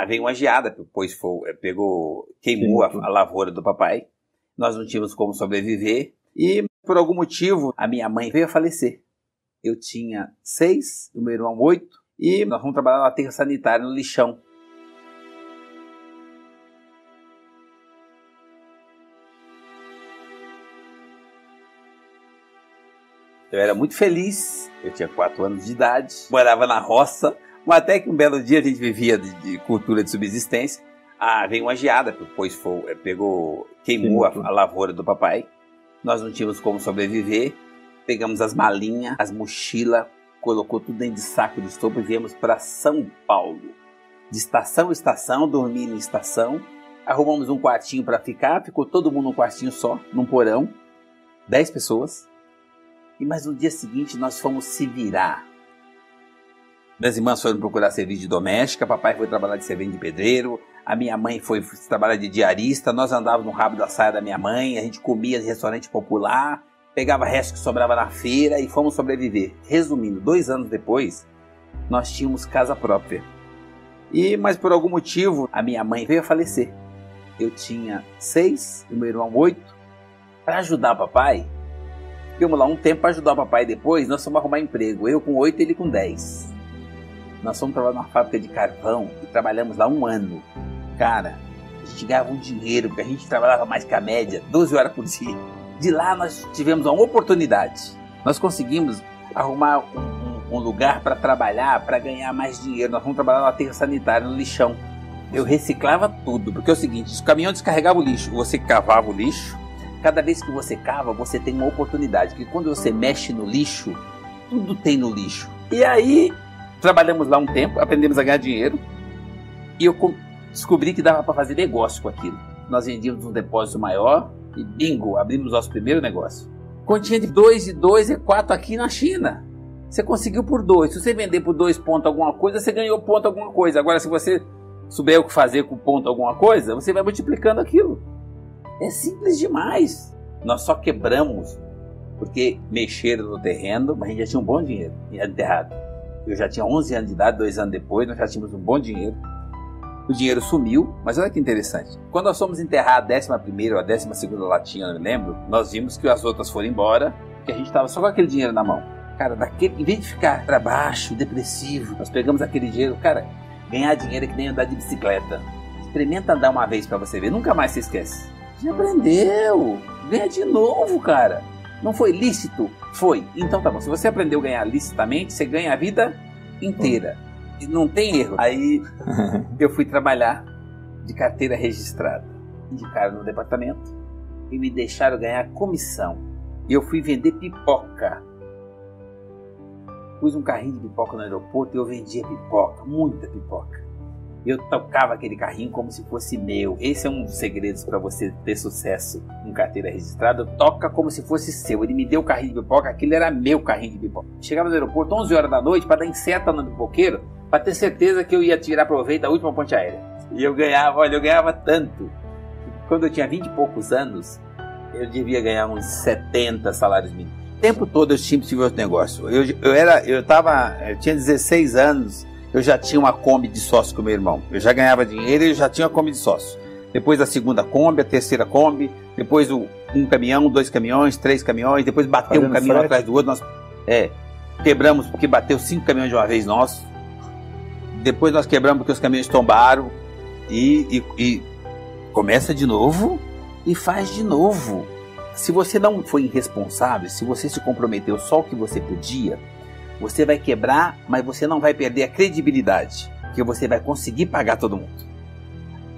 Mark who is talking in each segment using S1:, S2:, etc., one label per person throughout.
S1: Veio uma geada, pois queimou a lavoura do papai. Nós não tínhamos como sobreviver e, por algum motivo, a minha mãe veio a falecer. Eu tinha 6, o meu irmão 8, e nós fomos trabalhar no aterro sanitário, no lixão. Eu era muito feliz, eu tinha 4 anos de idade, morava na roça, mas até que um belo dia a gente vivia de cultura de subsistência. Veio uma geada, pois queimou a lavoura do papai. Nós não tínhamos como sobreviver. Pegamos as malinhas, as mochilas, colocou tudo dentro de saco de estopa e viemos para São Paulo. De estação em estação, dormindo em estação. Arrumamos um quartinho para ficar, ficou todo mundo num quartinho só, num porão. 10 pessoas. Mas no dia seguinte nós fomos se virar. Minhas irmãs foram procurar serviço de doméstica, papai foi trabalhar de servente de pedreiro, a minha mãe foi trabalhar de diarista, nós andávamos no rabo da saia da minha mãe, a gente comia em restaurante popular, pegava resto que sobrava na feira e fomos sobreviver. Resumindo, 2 anos depois, nós tínhamos casa própria. Mas por algum motivo, a minha mãe veio a falecer. Eu tinha 6, o meu irmão 8. Para ajudar o papai, ficamos lá um tempo para ajudar o papai. Depois nós fomos arrumar emprego, eu com 8 e ele com 10. Nós fomos trabalhar numa fábrica de carvão e trabalhamos lá 1 ano. Cara, a gente ganhava um dinheiro, porque a gente trabalhava mais que a média, 12 horas por dia. De lá nós tivemos uma oportunidade. Nós conseguimos arrumar um lugar para trabalhar, para ganhar mais dinheiro. Nós fomos trabalhar no aterro sanitário, no lixão. Eu reciclava tudo, porque é o seguinte, o caminhão descarregava o lixo, você cavava o lixo. Cada vez que você cava, você tem uma oportunidade, porque quando você mexe no lixo, tudo tem no lixo. E aí, trabalhamos lá um tempo, aprendemos a ganhar dinheiro, e eu descobri que dava para fazer negócio com aquilo. Nós vendíamos um depósito maior, e bingo, abrimos nosso primeiro negócio. Continha de 2 e 2 é 4 aqui na China. Você conseguiu por 2. Se você vender por 2 pontos alguma coisa, você ganhou ponto alguma coisa. Agora, se você souber o que fazer com ponto alguma coisa, você vai multiplicando aquilo. É simples demais. Nós só quebramos porque mexeram no terreno, mas a gente já tinha um bom dinheiro enterrado. Eu já tinha 11 anos de idade, 2 anos depois, nós já tínhamos um bom dinheiro. O dinheiro sumiu, mas olha que interessante. Quando nós fomos enterrar a 11ª ou a 12ª latinha, eu não me lembro, nós vimos que as outras foram embora, que a gente estava só com aquele dinheiro na mão. Cara, em vez de ficar para baixo, depressivo, nós pegamos aquele dinheiro. Cara, ganhar dinheiro é que nem andar de bicicleta. Experimenta andar uma vez para você ver, nunca mais você esquece. Já aprendeu, ganha de novo, cara. Não foi lícito? Foi. Então tá bom, se você aprendeu a ganhar licitamente, você ganha a vida inteira. E não tem erro. Aí eu fui trabalhar de carteira registrada. Indicaram no departamento e me deixaram ganhar comissão. E eu fui vender pipoca. Pus um carrinho de pipoca no aeroporto e eu vendia pipoca, muita pipoca. Eu tocava aquele carrinho como se fosse meu. Esse é um dos segredos para você ter sucesso em carteira registrada. Toca como se fosse seu. Ele me deu o carrinho de pipoca, aquele era meu carrinho de pipoca. Chegava no aeroporto 11 horas da noite para dar incerta no pipoqueiro, para ter certeza que eu ia tirar proveito da última ponte aérea. E eu ganhava tanto. Quando eu tinha 20 e poucos anos, eu devia ganhar uns 70 salários mínimos. O tempo todo eu tive outro negócio. Eu tinha 16 anos. Eu já tinha uma Kombi de sócio com meu irmão. Eu já ganhava dinheiro e eu já tinha uma Kombi de sócio. Depois a segunda Kombi, a terceira Kombi, depois um caminhão, 2 caminhões, 3 caminhões, depois bateu um caminhão atrás do outro. Nós quebramos porque bateu 5 caminhões de uma vez nós. Depois nós quebramos porque os caminhões tombaram. E começa de novo e faz de novo. Se você não foi irresponsável, se você se comprometeu só o que você podia, você vai quebrar, mas você não vai perder a credibilidade, porque você vai conseguir pagar todo mundo.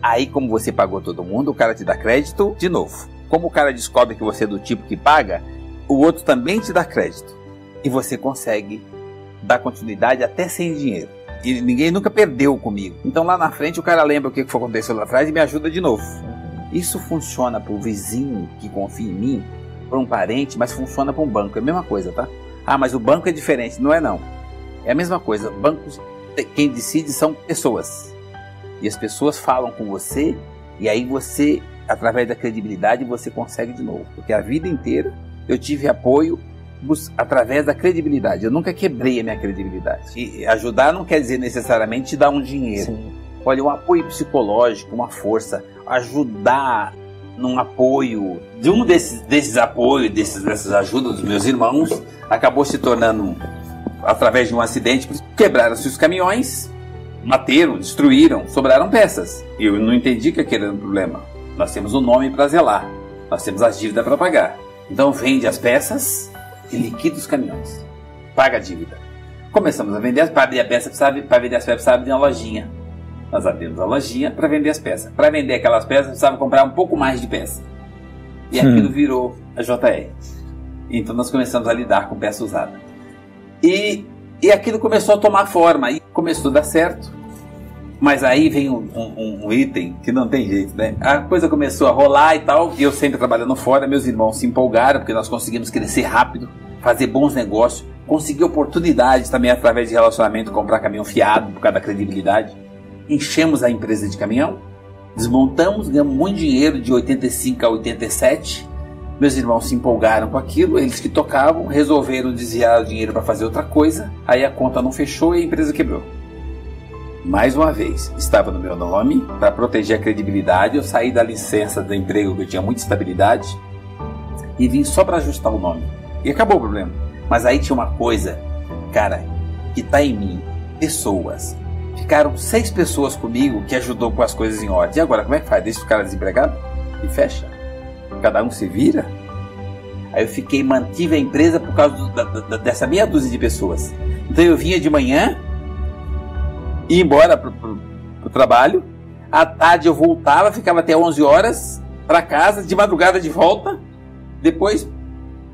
S1: Aí, como você pagou todo mundo, o cara te dá crédito de novo. Como o cara descobre que você é do tipo que paga, o outro também te dá crédito. E você consegue dar continuidade até sem dinheiro. E ninguém nunca perdeu comigo. Então lá na frente o cara lembra o que aconteceu lá atrás e me ajuda de novo. Isso funciona para o vizinho que confia em mim, para um parente, mas funciona para um banco. É a mesma coisa, tá? Ah, mas o banco é diferente. Não é não. É a mesma coisa. Bancos, quem decide são pessoas. E as pessoas falam com você e aí você, através da credibilidade, você consegue de novo. Porque a vida inteira eu tive apoio através da credibilidade. Eu nunca quebrei a minha credibilidade. E ajudar não quer dizer necessariamente te dar um dinheiro. Sim. Olha, um apoio psicológico, uma força, ajudar num apoio, de um desses apoios, dessas ajudas dos meus irmãos, acabou se tornando, através de um acidente, quebraram-se os caminhões, bateram, destruíram, sobraram peças. Eu não entendi que aquele era um problema. Nós temos um nome para zelar, nós temos as dívidas para pagar. Então vende as peças e liquida os caminhões, paga a dívida. Começamos a vender para vender as peças precisava abrir uma lojinha. Nós abrimos a lojinha para vender as peças. Para vender aquelas peças, precisava comprar um pouco mais de peça. E aquilo virou a JR. Então nós começamos a lidar com peça usada. E aquilo começou a tomar forma. E começou a dar certo. Mas aí vem um item que não tem jeito, né? A coisa começou a rolar e tal. E eu sempre trabalhando fora. Meus irmãos se empolgaram, porque nós conseguimos crescer rápido, fazer bons negócios, conseguir oportunidades também através de relacionamento, comprar caminhão fiado por causa da credibilidade. Enchemos a empresa de caminhão, desmontamos, ganhamos muito dinheiro de 85 a 87. Meus irmãos se empolgaram com aquilo, eles que tocavam, resolveram desviar o dinheiro para fazer outra coisa. Aí a conta não fechou e a empresa quebrou. Mais uma vez, estava no meu nome, para proteger a credibilidade. Eu saí da licença do emprego, que eu tinha muita estabilidade, e vim só para ajustar o nome. E acabou o problema. Mas aí tinha uma coisa, cara, que está em mim, pessoas. Ficaram 6 pessoas comigo que ajudou com as coisas em ordem. E agora, como é que faz? Deixa o cara desempregado? E fecha? Cada um se vira? Aí eu mantive a empresa por causa dessa meia dúzia de pessoas. Então eu vinha de manhã, ia embora pro trabalho, à tarde eu voltava, ficava até 11 horas para casa, de madrugada de volta, depois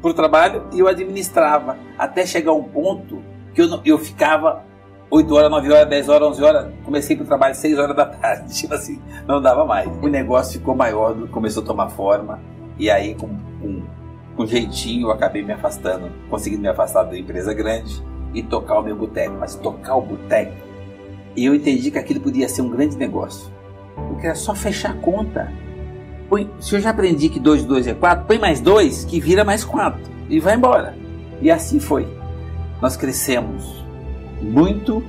S1: pro trabalho, e eu administrava, até chegar um ponto que eu ficava 8 horas, 9 horas, 10 horas, 11 horas, comecei pro trabalho 6 horas da tarde, tipo assim, não dava mais. O negócio ficou maior, começou a tomar forma, e aí com jeitinho eu acabei me afastando, conseguindo me afastar da empresa grande e tocar o meu boteco. Mas tocar o boteco, e eu entendi que aquilo podia ser um grande negócio, porque era só fechar a conta. Se eu já aprendi que 2 e 2 é 4, põe mais 2 que vira mais 4 e vai embora. E assim foi. Nós crescemos muito.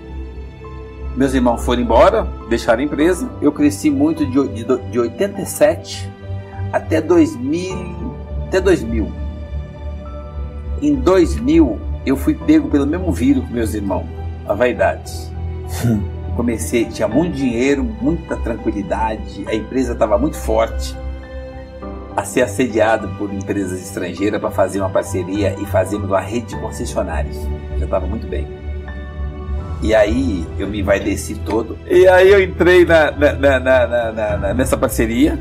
S1: Meus irmãos foram embora, deixaram a empresa. Eu cresci muito de 87 até 2000. Em 2000 eu fui pego pelo mesmo vírus que meus irmãos, a vaidade. Comecei, tinha muito dinheiro, muita tranquilidade, a empresa estava muito forte, a ser assediado por empresas estrangeiras para fazer uma parceria e fazermos uma rede de concessionários. Já estava muito bem. E aí eu me envaideci todo. E aí eu entrei nessa parceria,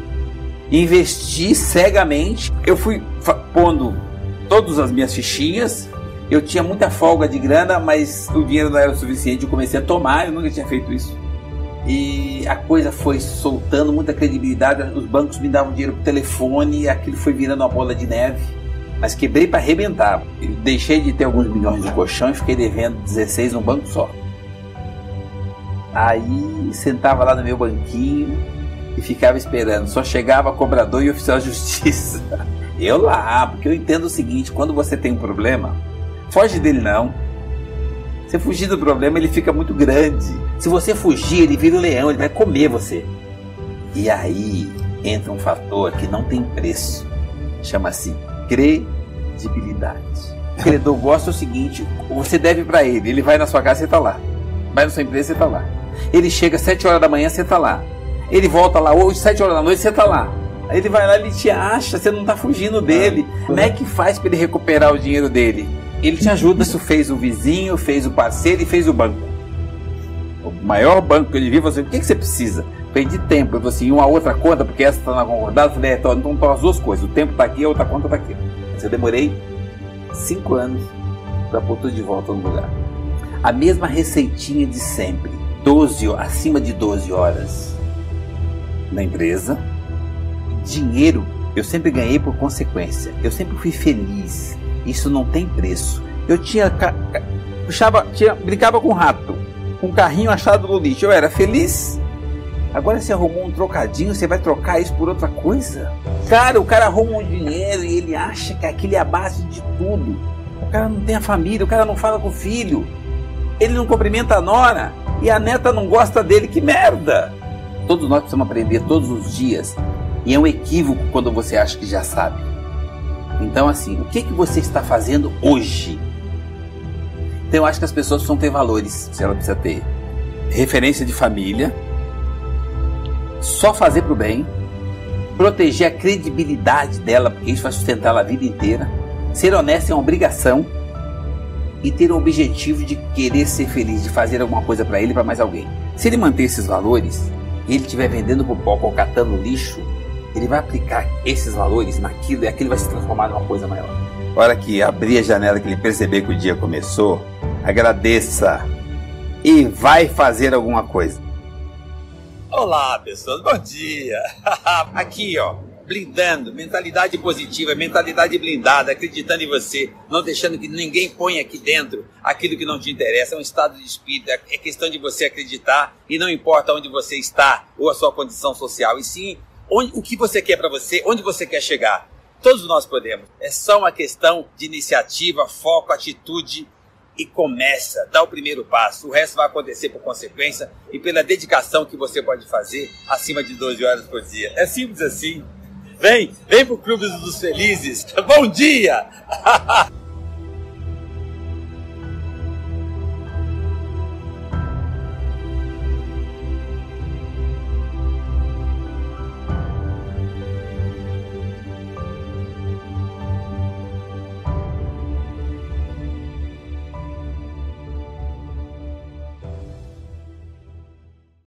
S1: investi cegamente. Eu fui pondo todas as minhas fichinhas. Eu tinha muita folga de grana, mas o dinheiro não era o suficiente. Eu comecei a tomar, eu nunca tinha feito isso. E a coisa foi soltando muita credibilidade. Os bancos me davam dinheiro por telefone e aquilo foi virando uma bola de neve. Mas quebrei para arrebentar. Eu deixei de ter alguns milhões no colchão e fiquei devendo 16 num banco só. Aí sentava lá no meu banquinho e ficava esperando. Só chegava cobrador e oficial de justiça. Eu lá, porque eu entendo o seguinte: quando você tem um problema, foge dele não. Se fugir do problema, ele fica muito grande. Se você fugir, ele vira um leão, ele vai comer você. E aí entra um fator que não tem preço. Chama-se credibilidade. O credor gosta é o seguinte: você deve para ele, ele vai na sua casa, você está lá. Vai na sua empresa, você está lá. Ele chega às 7 horas da manhã, você está lá. Ele volta lá hoje, 7 horas da noite, você está lá. Aí ele vai lá, ele te acha, você não está fugindo dele. Como é que faz para ele recuperar o dinheiro dele? Ele te ajuda. Isso fez o vizinho, fez o parceiro e fez o banco. O maior banco que ele viu, você, o que você precisa? Perdi tempo. Eu falei assim, uma outra conta, porque essa está na concordada. Eu falei, então estão as duas coisas. O tempo está aqui, a outra conta está aqui. Eu demorei 5 anos para pôr tudo de volta no lugar. A mesma receitinha de sempre. Acima de 12 horas na empresa. Dinheiro, eu sempre ganhei por consequência. Eu sempre fui feliz. Isso não tem preço. Eu brincava com rato, com um carrinho achado no lixo. Eu era feliz. Agora você arrumou um trocadinho, você vai trocar isso por outra coisa? Cara, o cara arruma um dinheiro e ele acha que aquilo é a base de tudo. O cara não tem a família, o cara não fala com o filho, ele não cumprimenta a nora. E a neta não gosta dele, que merda! Todos nós precisamos aprender todos os dias. E é um equívoco quando você acha que já sabe. Então, assim, o que você está fazendo hoje? Então, eu acho que as pessoas precisam ter valores. Ela precisa ter referência de família, só fazer pro bem, proteger a credibilidade dela, porque isso vai sustentar ela a vida inteira. Ser honesta é uma obrigação. E ter o objetivo de querer ser feliz, de fazer alguma coisa para ele e para mais alguém. Se ele manter esses valores, e ele estiver vendendo pipoca ou catando lixo, ele vai aplicar esses valores naquilo e aquilo vai se transformar numa coisa maior. A hora que abrir a janela, que ele perceber que o dia começou, agradeça e vai fazer alguma coisa. Olá, pessoas, bom dia! Aqui, ó, blindando, mentalidade positiva, mentalidade blindada, acreditando em você, não deixando que ninguém ponha aqui dentro aquilo que não te interessa. É um estado de espírito, é questão de você acreditar e não importa onde você está ou a sua condição social, e sim o que você quer para você, onde você quer chegar. Todos nós podemos. É só uma questão de iniciativa, foco, atitude e começa, dá o primeiro passo. O resto vai acontecer por consequência e pela dedicação que você pode fazer acima de 12 horas por dia. É simples assim. Vem pro Clube dos Felizes. Bom dia!